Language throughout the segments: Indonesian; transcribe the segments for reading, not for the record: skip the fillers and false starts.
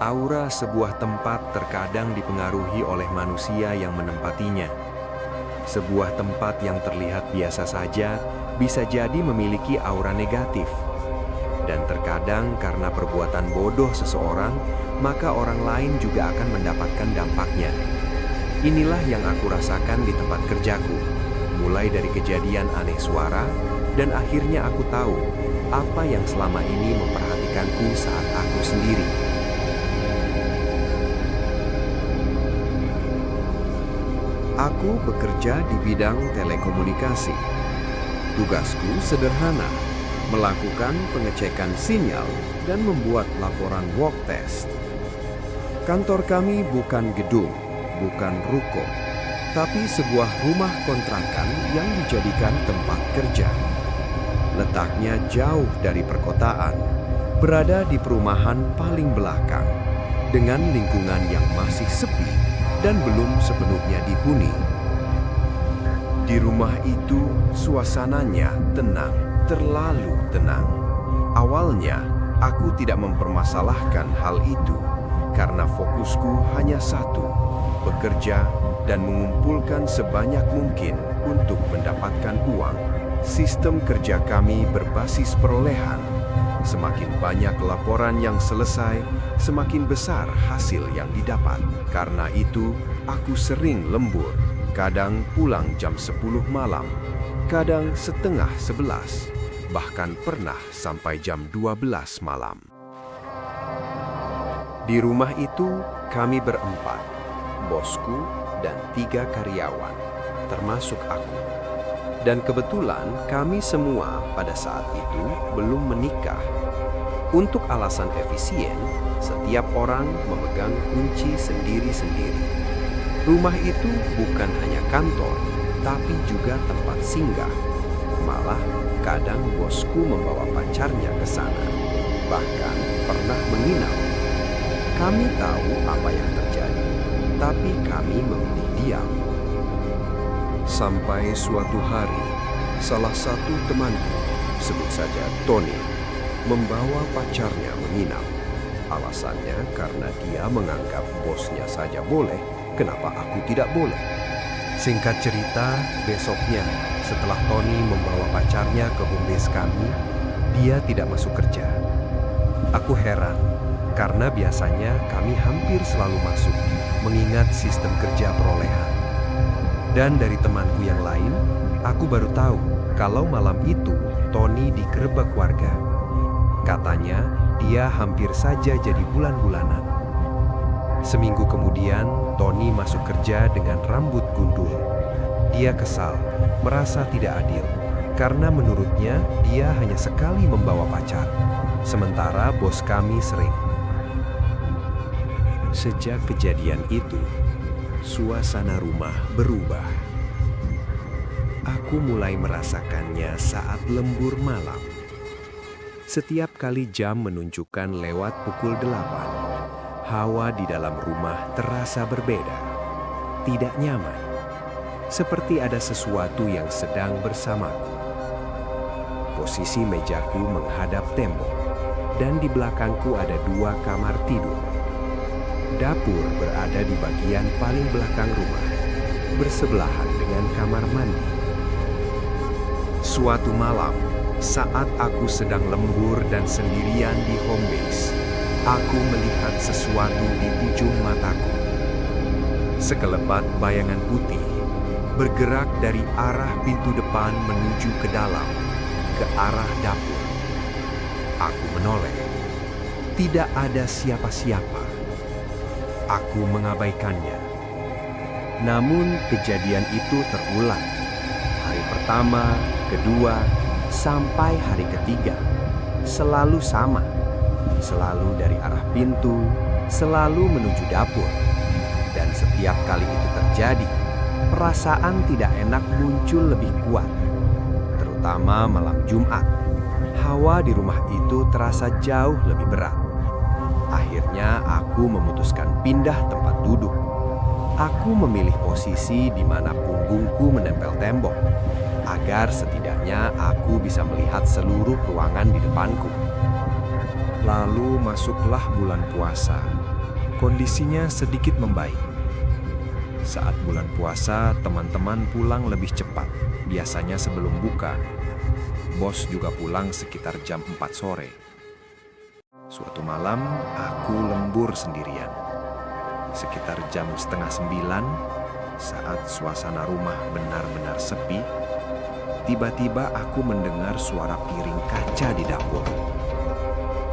Aura sebuah tempat terkadang dipengaruhi oleh manusia yang menempatinya. Sebuah tempat yang terlihat biasa saja bisa jadi memiliki aura negatif. Dan terkadang karena perbuatan bodoh seseorang, maka orang lain juga akan mendapatkan dampaknya. Inilah yang aku rasakan di tempat kerjaku, mulai dari kejadian aneh suara, dan akhirnya aku tahu apa yang selama ini memperhatikanku saat aku sendiri. Aku bekerja di bidang telekomunikasi. Tugasku sederhana, melakukan pengecekan sinyal dan membuat laporan walk test. Kantor kami bukan gedung, bukan ruko, tapi sebuah rumah kontrakan yang dijadikan tempat kerja. Letaknya jauh dari perkotaan, berada di perumahan paling belakang, dengan lingkungan yang masih sepi dan belum sepenuhnya dihuni. Di rumah itu, suasananya tenang, terlalu tenang. Awalnya, aku tidak mempermasalahkan hal itu, karena fokusku hanya satu, bekerja dan mengumpulkan sebanyak mungkin untuk mendapatkan uang. Sistem kerja kami berbasis perolehan. Semakin banyak laporan yang selesai, semakin besar hasil yang didapat. Karena itu, aku sering lembur. Kadang pulang jam 10 malam, kadang setengah 11, bahkan pernah sampai jam 12 malam. Di rumah itu, kami berempat, bosku dan 3 karyawan, termasuk aku. Dan kebetulan kami semua pada saat itu belum menikah. Untuk alasan efisien, setiap orang memegang kunci sendiri-sendiri. Rumah itu bukan hanya kantor, tapi juga tempat singgah. Malah kadang bosku membawa pacarnya ke sana, bahkan pernah menginap. Kami tahu apa yang terjadi, tapi kami memilih diam. Sampai suatu hari, salah satu temanku, sebut saja Tony, membawa pacarnya menginap. Alasannya karena dia menganggap bosnya saja boleh, kenapa aku tidak boleh? Singkat cerita, besoknya setelah Tony membawa pacarnya ke home base kami, dia tidak masuk kerja. Aku heran, karena biasanya kami hampir selalu masuk, mengingat sistem kerja perolehan. Dan dari temanku yang lain, aku baru tahu kalau malam itu Tony digerebek warga. Katanya dia hampir saja jadi bulan-bulanan. Seminggu kemudian, Tony masuk kerja dengan rambut gundul. Dia kesal, merasa tidak adil, karena menurutnya dia hanya sekali membawa pacar, sementara bos kami sering. Sejak kejadian itu, suasana rumah berubah. Aku mulai merasakannya saat lembur malam. Setiap kali jam menunjukkan lewat pukul 8, hawa di dalam rumah terasa berbeda. Tidak nyaman. Seperti ada sesuatu yang sedang bersamaku. Posisi mejaku menghadap tembok, dan di belakangku ada 2 kamar tidur. Dapur berada di bagian paling belakang rumah, bersebelahan dengan kamar mandi. Suatu malam, saat aku sedang lembur dan sendirian di home base, aku melihat sesuatu di ujung mataku. Sekelebat bayangan putih, bergerak dari arah pintu depan menuju ke dalam, ke arah dapur. Aku menoleh. Tidak ada siapa-siapa. Aku mengabaikannya. Namun kejadian itu terulang. Hari pertama, kedua, sampai hari ketiga. Selalu sama. Selalu dari arah pintu, selalu menuju dapur. Dan setiap kali itu terjadi, perasaan tidak enak muncul lebih kuat. Terutama malam Jumat. Hawa di rumah itu terasa jauh lebih berat. Akhirnya aku memutuskan pindah tempat duduk. Aku memilih posisi di mana punggungku menempel tembok, agar setidaknya aku bisa melihat seluruh ruangan di depanku. Lalu masuklah bulan puasa. Kondisinya sedikit membaik. Saat bulan puasa, teman-teman pulang lebih cepat, biasanya sebelum buka. Bos juga pulang sekitar jam 4 sore. Suatu malam, aku lembur sendirian. Sekitar jam setengah 9, saat suasana rumah benar-benar sepi, tiba-tiba aku mendengar suara piring kaca di dapur.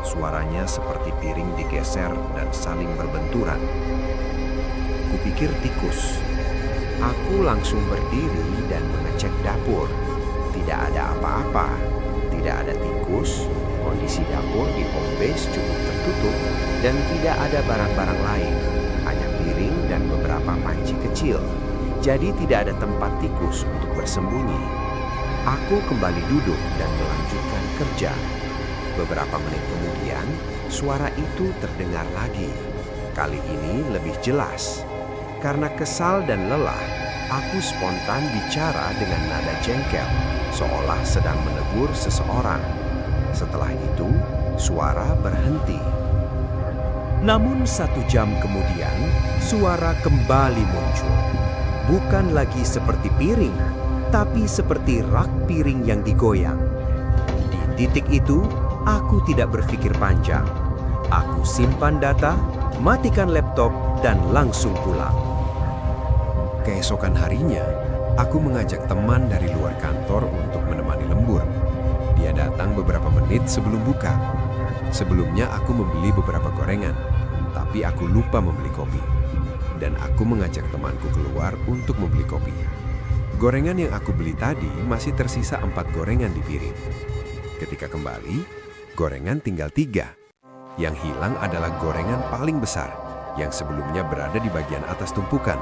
Suaranya seperti piring digeser dan saling berbenturan. Kupikir tikus. Aku langsung berdiri dan mengecek dapur. Tidak ada apa-apa, tidak ada tikus. Kondisi dapur di home base cukup tertutup dan tidak ada barang-barang lain, hanya piring dan beberapa panci kecil. Jadi tidak ada tempat tikus untuk bersembunyi. Aku kembali duduk dan melanjutkan kerja. Beberapa menit kemudian, suara itu terdengar lagi. Kali ini lebih jelas. Karena kesal dan lelah, aku spontan bicara dengan nada jengkel, seolah sedang menegur seseorang. Setelah itu, suara berhenti. Namun 1 jam kemudian, suara kembali muncul. Bukan lagi seperti piring, tapi seperti rak piring yang digoyang. Di titik itu, aku tidak berpikir panjang. Aku simpan data, matikan laptop, dan langsung pulang. Keesokan harinya, aku mengajak teman dari luar kantor untuk menemani lembur. Dia datang beberapa menit sebelum buka. Sebelumnya aku membeli beberapa gorengan, tapi aku lupa membeli kopi. Dan aku mengajak temanku keluar untuk membeli kopi. Gorengan yang aku beli tadi masih tersisa 4 gorengan di piring. Ketika kembali, gorengan tinggal 3. Yang hilang adalah gorengan paling besar, yang sebelumnya berada di bagian atas tumpukan.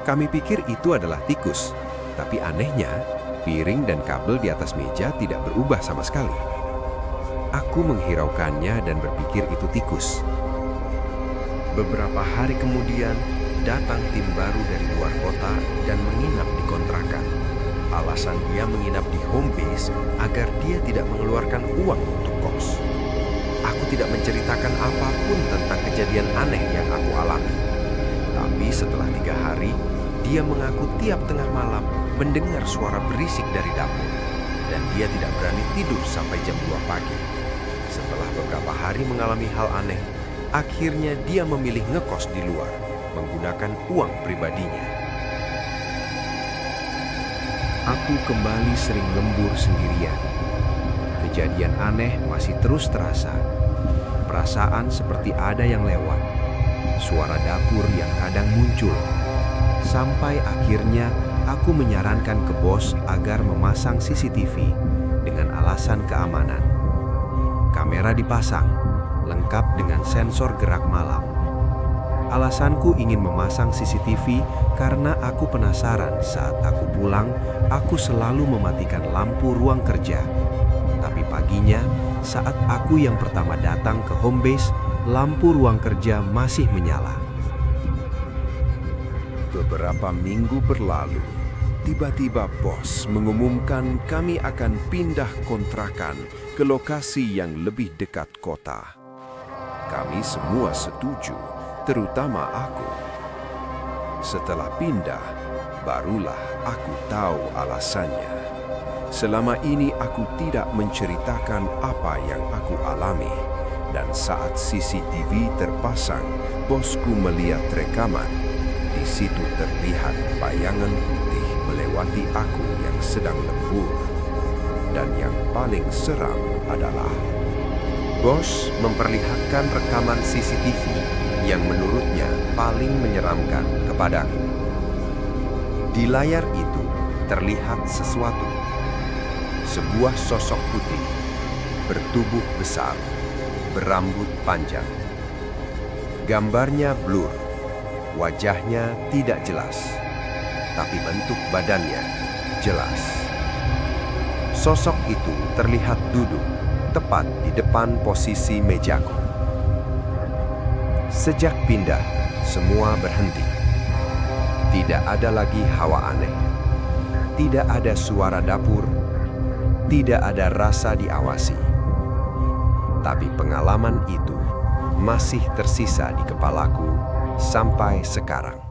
Kami pikir itu adalah tikus, tapi anehnya, piring dan kabel di atas meja tidak berubah sama sekali. Aku menghiraukannya dan berpikir itu tikus. Beberapa hari kemudian, datang tim baru dari luar kota dan menginap di kontrakan. Alasan dia menginap di home base agar dia tidak mengeluarkan uang untuk kos. Aku tidak menceritakan apapun tentang kejadian aneh yang aku alami. Tapi setelah 3 hari, dia mengaku tiap tengah malam mendengar suara berisik dari dapur. Dan dia tidak berani tidur sampai jam 2 pagi. Setelah beberapa hari mengalami hal aneh, akhirnya dia memilih ngekos di luar, menggunakan uang pribadinya. Aku kembali sering lembur sendirian. Kejadian aneh masih terus terasa. Perasaan seperti ada yang lewat. Suara dapur yang kadang muncul. Sampai akhirnya aku menyarankan ke bos agar memasang CCTV dengan alasan keamanan. Kamera dipasang, lengkap dengan sensor gerak malam. Alasanku ingin memasang CCTV karena aku penasaran saat aku pulang, aku selalu mematikan lampu ruang kerja. Tapi paginya, saat aku yang pertama datang ke home base, lampu ruang kerja masih menyala. Beberapa minggu berlalu, tiba-tiba bos mengumumkan kami akan pindah kontrakan ke lokasi yang lebih dekat kota. Kami semua setuju, terutama aku. Setelah pindah, barulah aku tahu alasannya. Selama ini aku tidak menceritakan apa yang aku alami. Dan saat CCTV terpasang, bosku melihat rekaman. Di situ terlihat bayangan putih melewati aku yang sedang lembur. Dan yang paling seram adalah bos memperlihatkan rekaman CCTV yang menurutnya paling menyeramkan kepadaku. Di layar itu terlihat sesuatu. Sebuah sosok putih, bertubuh besar, berambut panjang. Gambarnya blur, wajahnya tidak jelas, tapi bentuk badannya jelas. Sosok itu terlihat duduk tepat di depan posisi mejaku. Sejak pindah, semua berhenti. Tidak ada lagi hawa aneh. Tidak ada suara dapur. Tidak ada rasa diawasi. Tapi pengalaman itu masih tersisa di kepalaku sampai sekarang.